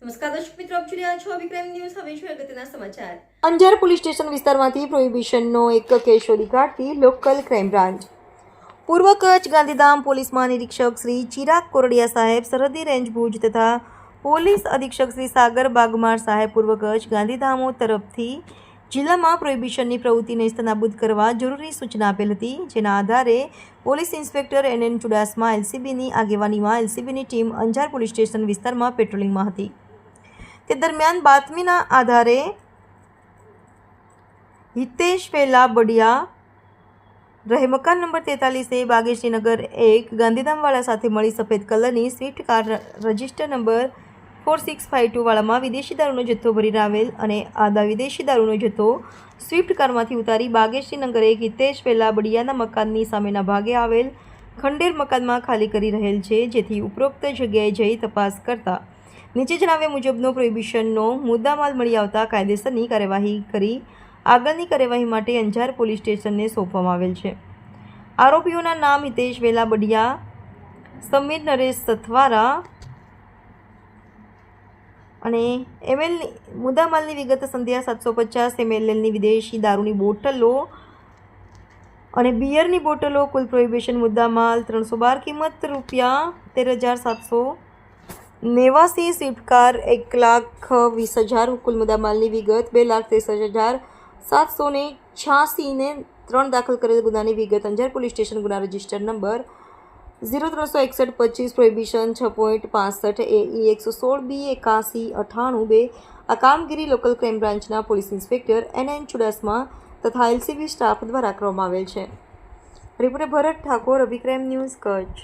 નમસ્કાર દર્શક મિત્રો, આપ જોઈ રહ્યા છો અભિક્રમ ન્યૂઝ. હવે જોઈએ અગત્યના સમાચાર. અંજાર પોલીસ સ્ટેશન વિસ્તારમાંથી પ્રોહિબિશનનો એક કેસ શોધી કાઢતી લોકલ ક્રાઇમ બ્રાન્ચ. પૂર્વ કચ્છ ગાંધીધામ પોલીસ મહાનિરીક્ષક શ્રી ચિરાગ કોરડિયા સાહેબ, સરહદી રેન્જ ભુજ તથા પોલીસ અધિક્ષક શ્રી સાગર બાગમાર સાહેબ, પૂર્વ કચ્છ ગાંધીધામો તરફથી જિલ્લામાં પ્રોહિબિશનની પ્રવૃત્તિને નાબૂદ કરવા જરૂરી સૂચના આપેલ હતી. જેના આધારે પોલીસ ઇન્સ્પેક્ટર NN ચુડાસમા LCBની આગેવાનીમાં LCBની ટીમ અંજાર પોલીસ સ્ટેશન વિસ્તારમાં પેટ્રોલિંગમાં હતી. તે દરમિયાન બાતમીના આધારે હિતેશ વેલા બડિયા રહે મકાન નંબર 43A, બાગેશ્રીનગર 1, ગાંધીધામવાળા સાથે મળી સફેદ કલરની સ્વિફ્ટ કાર રજિસ્ટર નંબર 4652 વાળામાં વિદેશી દારૂનો જથ્થો ભરીને આવેલ અને આ વિદેશી દારૂનો જથ્થો સ્વિફ્ટ કારમાંથી ઉતારી બાગેશ્રીનગર 1 હિતેશ વેલા બડિયાના મકાનની સામેના ભાગે આવેલ ખંડેર મકાનમાં ખાલી કરી રહેલ છે. જેથી ઉપરોક્ત જગ્યાએ જઈ તપાસ કરતા નીચે જણાવ્યા મુજબનો પ્રોહિબિશનનો મુદ્દામાલ મળી આવતા કાયદેસરની કાર્યવાહી કરી આગળની કાર્યવાહી માટે અંજાર પોલીસ સ્ટેશનને સોંપવામાં આવેલ છે. આરોપીઓના નામ હિતેશ વેલા બડિયા, સમીર નરેશ સથવારા અને એમએલની મુદ્દામાલની વિગત સંધ્યા 750 mlની વિદેશી દારૂની બોટલો અને બિયરની બોટલો. કુલ પ્રોહિબિશન મુદ્દામાલ 312, કિંમત ₹13,789. Swift car 1,20,000. કુલ મુદ્દામાલની વિગત 2,63,786 ને 3 દાખલ કરેલ ગુનાની વિગત અંજાર પોલીસ સ્ટેશન ગુના register number 036125 prohibition 6.65 AE 116B 8198 આ કામગીરી લોકલ ક્રાઇમ બ્રાન્ચના પોલીસ ઇન્સ્પેક્ટર NN ચુડાસમા તથા LCB સ્ટાફ દ્વારા કરવામાં આવેલ છે. રિપોર્ટર ભરત ઠાકોર, અભિક્રમ ન્યૂઝ, કચ્છ.